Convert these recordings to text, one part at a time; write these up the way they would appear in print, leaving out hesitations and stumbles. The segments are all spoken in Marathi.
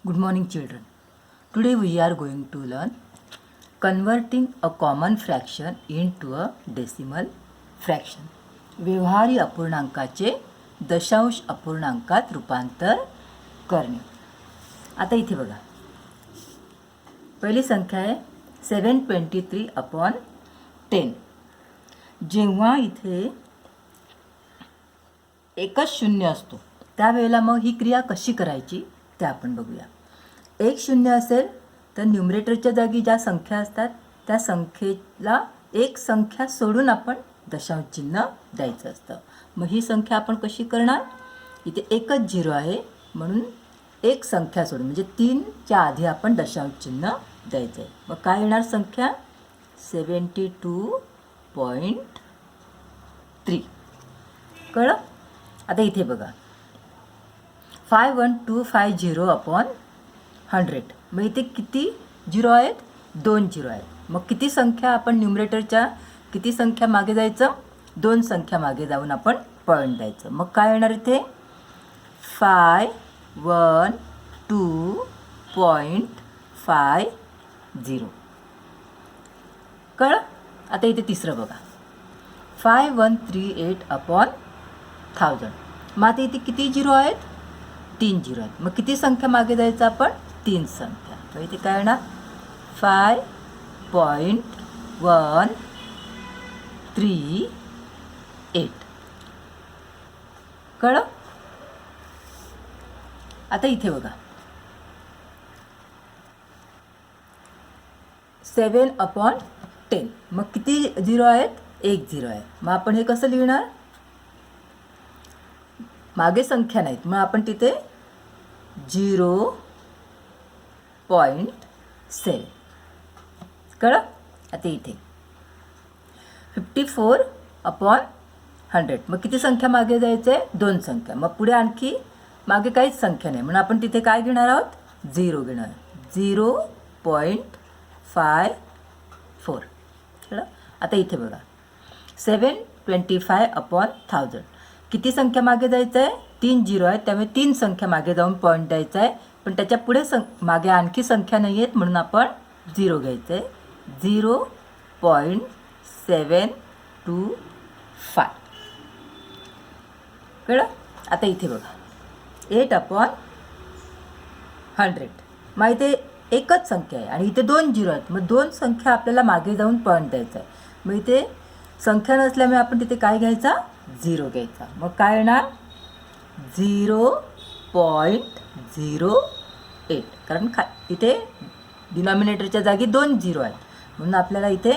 Good morning, children. Today we are going to learn converting a common fraction into a decimal fraction. व्यवहारी अपूर्णांकाचे दशांश अपूर्णांकात रूपांतर करणे. आता इथे बघा, पहिली संख्या आहे 723/10. जेव्हा इथे एकच शून्य असतो त्यावेळेला मग ही क्रिया कशी करायची ते आपण बघूया. एक शून्य असेल तर न्यूमरेटरच्या जागी ज्या संख्या असतात त्या संख्येला एक संख्या सोडून आपण दशांश चिन्ह द्यायचं असतं. मग ही संख्या आपण कशी करणार, इथे एकच झिरो आहे म्हणून एक संख्या सोडून म्हणजे 3च्या आधी आपण दशांश चिन्ह द्यायचं आहे. मग काय येणार संख्या 72.3. कळलं. आता इथे बघा 51250/100. मग इथे किती झिरो आहेत, 2 झिरो आहेत. मग किती संख्या आपण न्यूमरेटरच्या किती संख्या मागे जायचं, 2 संख्या मागे जाऊन आपण पॉईंट द्यायचं. मग काय येणार इथे 512.50. कळलं. आता इथे तिसरं बघा 5138/1000. मग आता इथे किती झिरो आहेत, 3 झिरो आहेत. मग किती संख्या मागे जायचं आपण, 3 संख्या. मग इथे काय येणार 5.138. कळलं. आता इथे बघा 7/10. मग किती झिरो आहेत, 1 झिरो आहे. मग आपण हे कसं लिहिणार, मागे संख्या नाहीत मग आपण तिथे 0.7. कळलं. आता इथे 54/100. मग किती संख्या मागे जायचे, 2 संख्या. मग पुढे आणखी मागे काहीच संख्या नाही म्हणून आपण तिथे काय घेणार आहोत, 0 घेणार. 0.54. कळलं. आता इथे बघा 725/1000. किती संख्या मागे जायचं आहे, 3 झिरो आहे त्यामुळे 3 संख्या मागे जाऊन पॉईंट द्यायचा आहे. पण त्याच्या पुढे मागे आणखी संख्या नाही आहेत म्हणून आपण 0 घ्यायचं आहे. 0.725. कळलं. आता इथे बघा 8/100. मग इथे एकच संख्या आहे आणि इथे 2 झिरो आहेत. मग 2 संख्या आपल्याला मागे जाऊन पॉईंट द्यायचा आहे. मग इथे संख्या नसल्यामुळे आपण तिथे काय घ्यायचा, 0 घ्यायचा. मग काय येणार 0.08. कारण इथे डिनॉमिनेटरच्या जागी 2 झिरो आहेत म्हणून आपल्याला इथे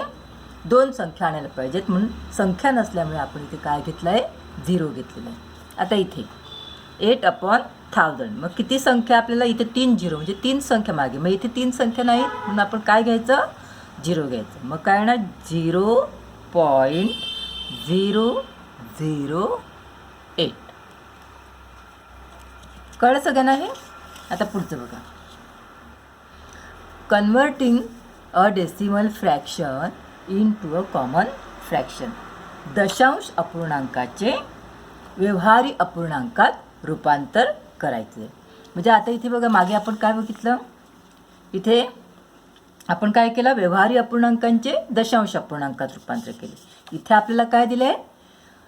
2 संख्या आणायला पाहिजेत म्हणून संख्या नसल्यामुळे आपण इथे काय घेतलं आहे, 0 घेतलेलं आहे. आता इथे 8/1000. मग किती संख्या आपल्याला इथे 3 झिरो म्हणजे 3 संख्या मागे. मग इथे 3 संख्या नाही म्हणून आपण काय घ्यायचं, 0 घ्यायचं. मग काय येणार 0.008. कळलं सगळ्यांना हे. आता पुढचं बघा converting a decimal fraction into a common fraction. दशांश अपूर्णांकाचे व्यवहारी अपूर्णांकात रूपांतर करायचे. म्हणजे आता इथे बघा मागे आपण काय बघितलं, इथे आपण काय केलं, व्यवहारी अपूर्णांकांचे दशांश अपूर्णांकात रूपांतर केले. इथे आपल्याला काय दिले,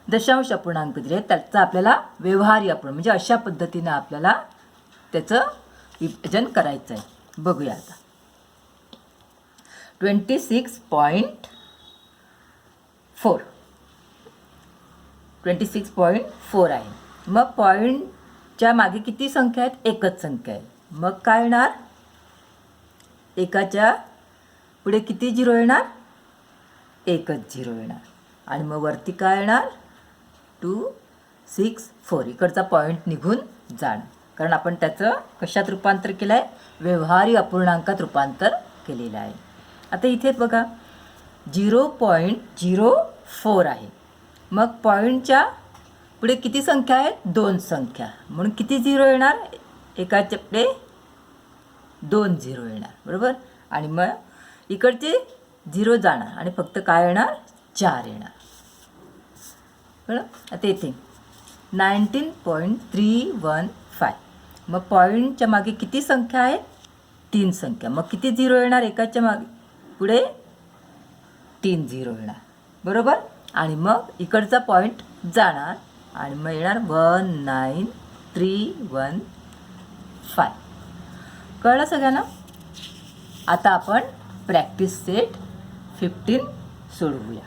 दशांश अपूर्णांक दिले, त्याचं आपल्याला व्यवहारी अपूर्णांक म्हणजे अशा पद्धतीनं आपल्याला त्याचं विभाजन करायचं आहे. बघूया आता 26.4. 26.4 आहे. मग पॉईंटच्या मागे किती संख्या आहेत, एकच संख्या आहे. मग काय येणार, एकाच्या पुढे किती झिरो येणार, एकच झिरो येणार. आणि मग वरती काय येणार 264. इकडचा पॉईंट निघून जाणार कारण आपण त्याचं कशात रूपांतर केलं आहे, व्यवहारी अपूर्णांकात रूपांतर केलेलं आहे. आता इथे बघा 0.04 आहे. मग पॉईंटच्या पुढे किती संख्या आहेत, 2 संख्या म्हणून किती झिरो येणार, एकाच्या पुढे 2 झिरो येणार बरोबर. आणि मग इकडचे 0 जाणार आणि फक्त काय येणार, 4 येणार. बरं. आता इथे 19.315. मग पॉईंटच्या मागे किती संख्या आहे? 3 संख्या. मग किती झिरो येणार एकाच्या मागे? पुढे 3 झिरो येणार, बरोबर. आणि मग इकडचा पॉईंट जाणार आणि मग येणार 19315. कळलं सगळ्यांना? आता आपण प्रॅक्टिस सेट 15 सोडवूया.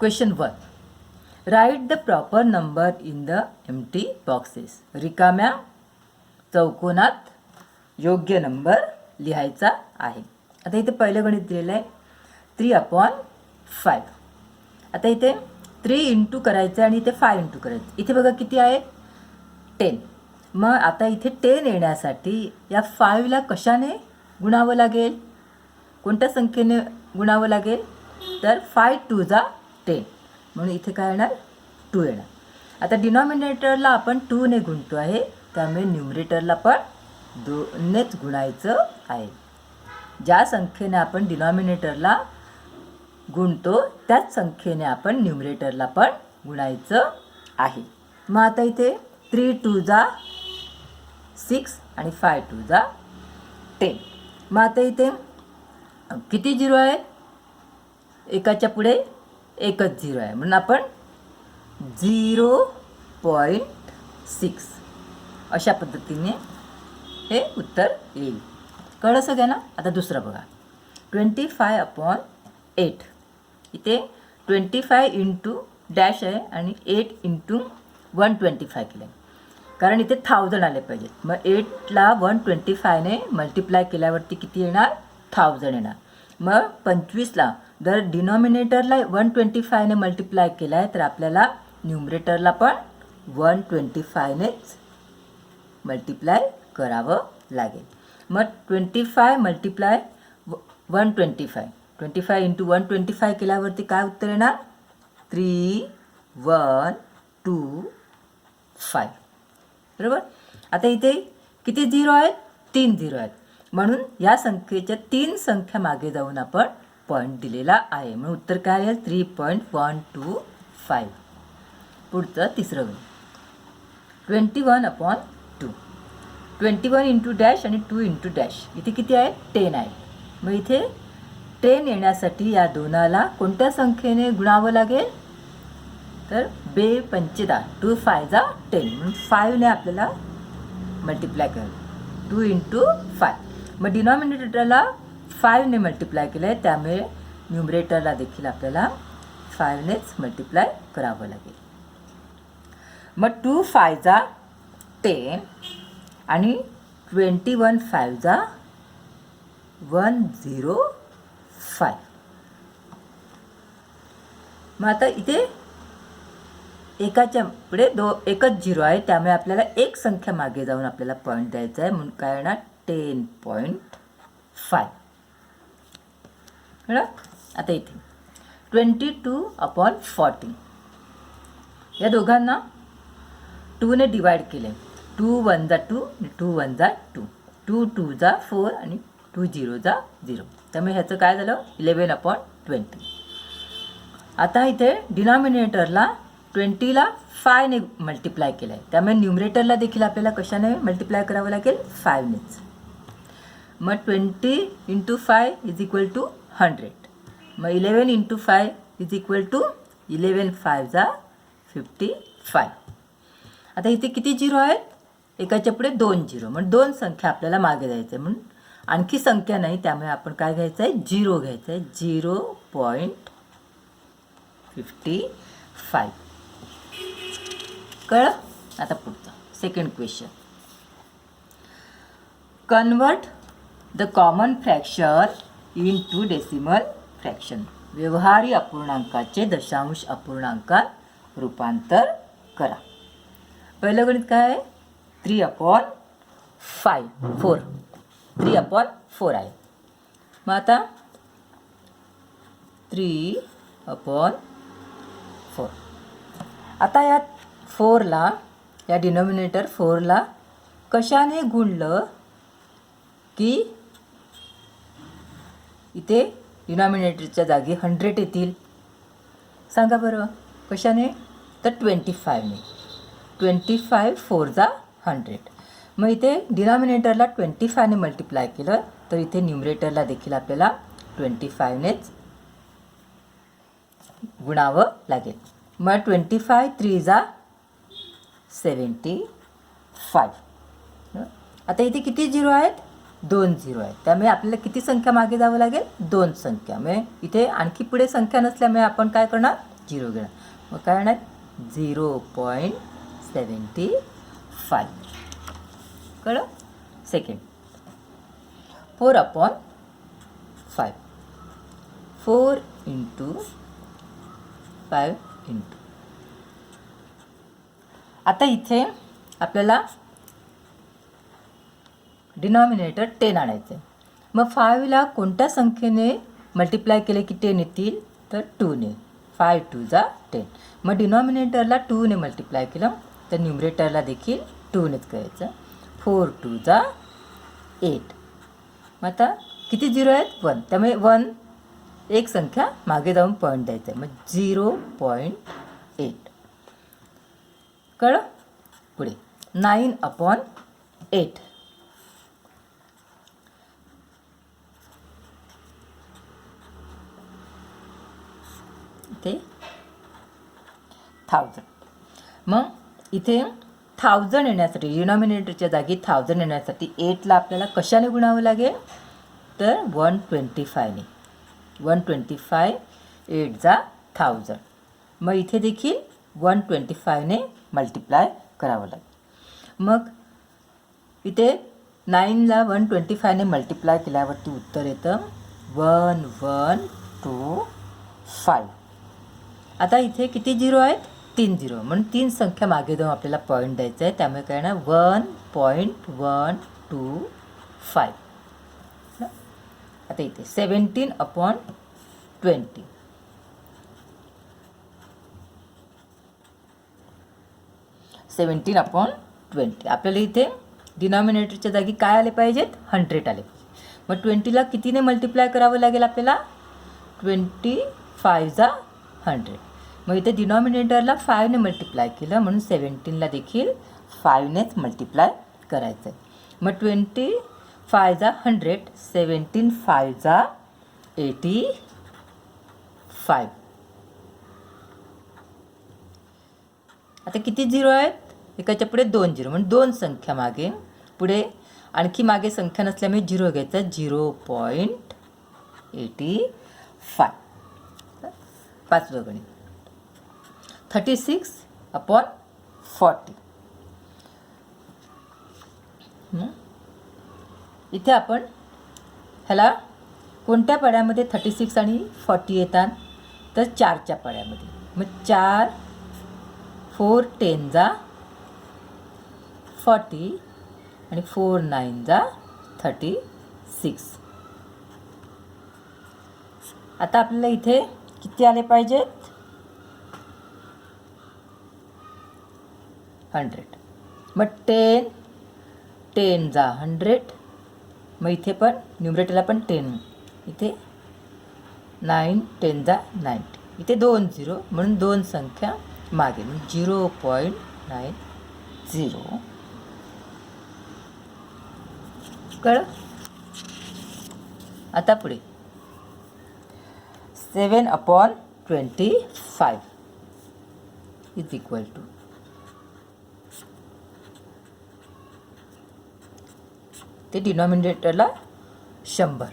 Question 1. Write the proper number in the empty boxes. रिकाम्या चौकोनात योग्य नंबर लिहायचा आहे. आता इथे पहिलं गणित दिलेलं आहे 3/5. आता इथे 3 इंटू करायचं आणि इथे 5 इंटू करायचं. इथे बघा किती आहे? 10. मग आता इथे 10 येण्यासाठी या 5ला कशाने गुणावं लागेल? कोणत्या संख्येने गुणावं लागेल? तर 5 2 जा 10, म्हणून इथे काय येणार? 2 येणार. आता डिनॉमिनेटरला आपण 2 ने गुणतो आहे, त्यामुळे न्यूमरेटरला पण 2 नेच गुणायचं आहे. ज्या संख्येने आपण डिनॉमिनेटरला गुणतो त्याच संख्येने आपण न्यूमरेटरला पण गुणायचं आहे. मग आता इथे 3 2 जा 6 आणि 5 2 जा 10. मग आता इथे किती झिरो आहे? एकाच्या पुढे एकच झिरो आहे, म्हणून आपण 0.6 अशा पद्धतीने हे उत्तर येईल. कळलं सगळ्यांना? आता दुसरं बघा 25/8. इथे 25 इंटू डॅश आहे आणि 8 इंटू 125 केलं आहे, कारण इथे 1000 आले पाहिजेत. मग 8ला 125ने मल्टिप्लाय केल्यावरती किती येणार? 1000 येणार. मग 25ला जर डिनॉमिनेटरला 125ने मल्टिप्लाय केला आहे तर आपल्याला न्यूमरेटरला पण 125नेच मल्टिप्लाय करावं लागेल. मग 25 मल्टिप्लाय 125, 25 इंटू 125 केल्यावरती काय उत्तर येणार? 3125, बरोबर. आता इथे किती झिरो आहेत? 3 झिरो आहेत, म्हणून या संख्येच्या 3 संख्या मागे जाऊन आपण पॉईंट दिलेला आहे, म्हणून उत्तर काय आहे? 3.125. पुढचं तिसरं गणित 21/2. 21 इंटू डॅश आणि 2 इंटू डॅश. इथे किती आहे? 10 आहे. मग इथे 10 येण्यासाठी या दोनाला कोणत्या संख्येने गुणावं लागेल? तर 2 5 10, 2 5 जा 10, म्हणून 5ने आपल्याला मल्टिप्लाय करायचं. 2 इंटू 5. मग डिनॉमिनेटरला 5ने मल्टिप्लाय केलं आहे, त्यामुळे न्यूमरेटरला देखील आपल्याला 5नेच मल्टिप्लाय करावं लागेल. मग 2 5 जा 10 आणि 21 5 जा 105. मग आता इथे एकाच्या पुढे एकच झिरो आहे, त्यामुळे आपल्याला एक संख्या मागे जाऊन आपल्याला पॉईंट द्यायचा आहे, म्हणून काय येणार? 10.5. कळलं? आता इथे 22/40. या दोघांना 2ने डिवाइड केले. 2 1 जा 2 आणि 2 1 जा 2, 2 2 जा 4 आणि 2 0 जा 0, त्यामुळे ह्याचं काय झालं? 11/20. आता इथे डिनॉमिनेटरला 20ला 5ने मल्टिप्लाय केलं आहे, त्यामुळे न्यूमरेटरला देखील आपल्याला कशाने मल्टिप्लाय करावं लागेल? 5नेच. मग 20 इंटू 5 इज इक्वल टू 100. मग 11 इंटू 5 इज इक्वल टू 11 5 जा 55. आता इथे किती झिरो आहेत? एकाच्या पुढे 2 झिरो, म्हणून 2 संख्या आपल्याला मागे द्यायचं आहे, म्हणून आणखी संख्या नाही, त्यामुळे आपण काय घ्यायचं आहे? 0 घ्यायचं आहे. 0.55. कळलं? आता पुढचं second question. Convert the common fraction into decimal fraction. व्यवहारी अपूर्णांकाचे दशांश अपूर्णांकात रूपांतर करा. पहिलं गणित काय आहे? 3/4. 3/4 आहे. मग आता 3/4. आता या 4ला, या डिनॉमिनेटर 4ला कशाने गुणलं की इथे डिनॉमिनेटरच्या जागी 100 येतील? सांगा बरं कशाने? तर 25ने. 25 4 जा 100. मग इथे डिनॉमिनेटरला 25ने मल्टिप्लाय केलं तर इथे न्यूमरेटरला देखील आपल्याला 25नेच गुणावं लागेल. मग 25 3 जा 75. आता इथे किती झिरो आहेत? 2 झिरो आहेत. त्यामुळे आपल्याला किती संख्या मागे जावं लागेल? 2 संख्या. मग इथे आणखी पुढे संख्या नसल्यामुळे आपण काय करणार? झिरो घेणार. मग काय होणार? 0.75. कळलं? सेकंड 4/5. 4 into 5 into. आता इथे आपल्याला डिनॉमिनेटर 10 आणायचं आहे. मग 5ला कोणत्या संख्येने मल्टिप्लाय केले की 10 येतील? तर 2ने. 5 2 जा 10. मग डिनॉमिनेटरला 2ने मल्टिप्लाय केलं तर न्यूमरेटरला देखील 2नेच करायचं. 4 2 जा 8. मग आता किती झिरो आहेत? 1. त्यामुळे 1 एक संख्या मागे जाऊन पॉईंट द्यायचं आहे. मग 0.8. कळलं? पुढे 9/8. इथे 1000. मग इथे 1000 येण्यासाठी डिनॉमिनेटरच्या जागी 1000 येण्यासाठी 8ला आपल्याला कशाने गुणावं लागेल? तर 125ने. 125 8 जा 1000. मग इथे देखील 125ने मल्टिप्लाय करावं लागेल. मग इथे 9ला 125ने मल्टिप्लाय केल्यावरती उत्तर येतं 1125. आता इथे किती झिरो आहेत? 3 झिरो. म्हणून 3 संख्या मागे जाऊन आपल्याला पॉईंट द्यायचं आहे. त्यामुळे काय ना 1.125. आता इथे 17/20. 17/20. आपल्याला इथे डिनॉमिनेटरच्या जागी काय आले पाहिजेत? 100 आले पाहिजे. मग 20ला कितीने मल्टिप्लाय करावं लागेल आपल्याला? 25 जा 100. मग इथे डिनॉमिनेटरला 5ने मल्टिप्लाय केलं म्हणून 17ला देखील 5नेच मल्टिप्लाय करायचं आहे. मग 25 जा 100. 17 5 जा 85. आता किती झिरो आहेत? एकाच्या पुढे 2 झिरो. म्हणून 2 संख्या मागे. पुढे आणखी मागे संख्या नसल्यामुळे झिरो घ्यायचा. 0.85. 5वं गणित 36/40. इथे आपण ह्याला कोणत्या पाड्यामध्ये 36 आणि 40 येतात? तर 4च्या पाड्यामध्ये. मग 4 4 10 जा 40 आणि 4 9 जा 36. आता आपल्याला इथे किती आले पाहिजेत? 100. मग 10 10 जा 100. मग इथे पण न्यूमरेटरला पण 10. इथे 9 10 जा 90. इथे 2 झिरो म्हणून 2 संख्या मागे. म्हणजे 0.90. कळलं? आता पुढे 7/25 इज इक्वल टू ते डिनॉमिनेटरला 100.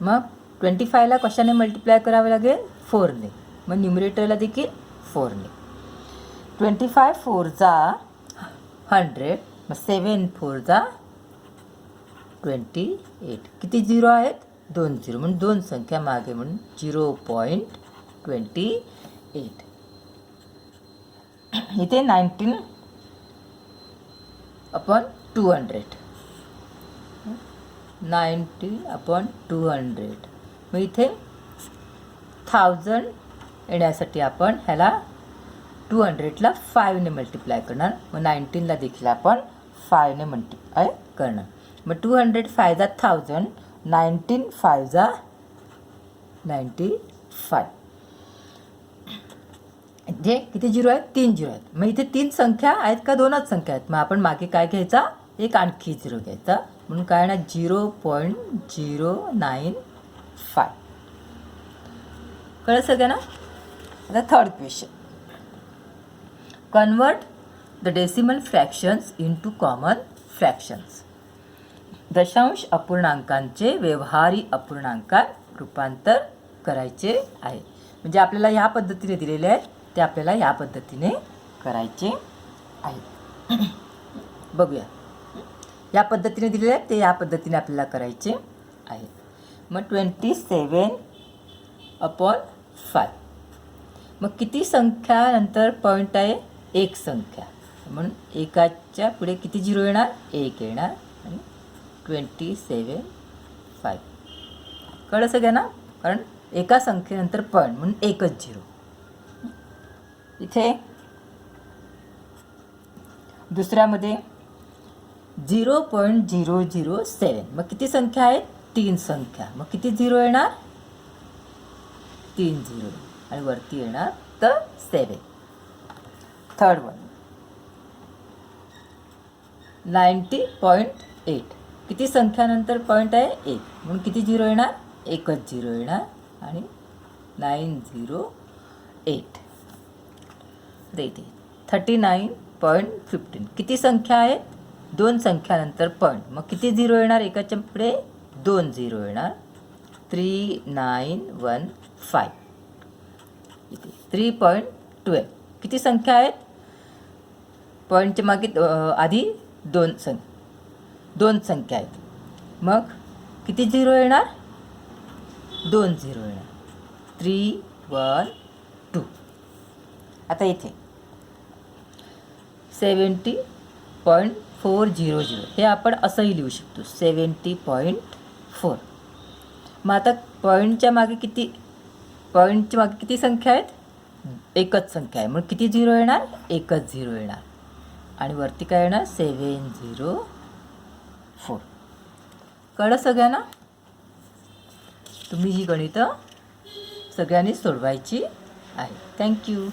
मग 25ला कशाने मल्टिप्लाय करावं लागेल? 4ने. मग न्यूमरेटरला देखील 4ने. 25 4 जा 100. मग 7 4 जा 28. किती झिरो आहेत? 2 झिरो. म्हणून 2 संख्या मागे म्हणून 0.28. इथे 19/200. 90/200. मग इथे 1000 येण्यासाठी आपण ह्याला 200ला 5ने मल्टिप्लाय करणार. मग 19ला देखील आपण 5ने मल्टिप्लाय करणार. मग 200 5 जा 1000. 19 5 जा 95. म्हणजे किती झिरो आहेत? 3 झिरो आहेत. मग इथे 3 संख्या आहेत का 2च संख्या आहेत? मग आपण मागे काय घ्यायचा? एक आणखी झिरो घ्यायचा. म्हणून काय ना 0.095. कळलं सगळ्यांना? आता third question. Convert the decimal fractions into common fractions. दशांश अपूर्णांकांचे व्यवहारी अपूर्णांकात रूपांतर करायचे आहे. म्हणजे आपल्याला ह्या पद्धतीने दिलेले आहेत ते आपल्याला ह्या पद्धतीने करायचे आहे. बघूया. या पद्धतीने दिलेले आहेत ते या पद्धतीने आपल्याला करायचे आहे. मग 27/5. मग किती संख्या नंतर पॉईंट आहे? एक संख्या. म्हणून एकाच्या पुढे किती झिरो येणार? 1 येणार आणि 27/5. कळलं सगळ्यांना? कारण एका संख्येनंतर पॉईंट म्हणून एकच झिरो. इथे दुसऱ्यामध्ये 0.007. मग किती संख्या आहेत? 3 संख्या. मग किती झिरो येणार? 3 झिरो आणि वरती येणार तर 7. Third one 90.8. किती संख्यानंतर पॉईंट आहे? 1. म्हणून किती झिरो येणार? एकच झिरो येणार आणि 908. इथे 39.15. किती संख्या आहेत? 2 संख्यानंतर पॉईंट. मग किती झिरो येणार? एकाच्या पुढे 2 झिरो येणार. 3915. इथे 3.12. किती संख्या आहेत? पॉईंटच्या मागे आधी 2 संख्या आहेत. मग किती झिरो येणार? 2 झिरो येणार. 312. आता इथे 70.400. हे आपण असंही लिहू शकतो 70.4. मग आता पॉईंटच्या मागे किती संख्या आहेत? एकच संख्या आहे. मग किती झिरो येणार? एकच झिरो येणार आणि वरती काय येणार? 704. कळलं सगळ्यांना? तुम्ही ही गणितं सगळ्यांनी सोडवायची आहे. थँक्यू.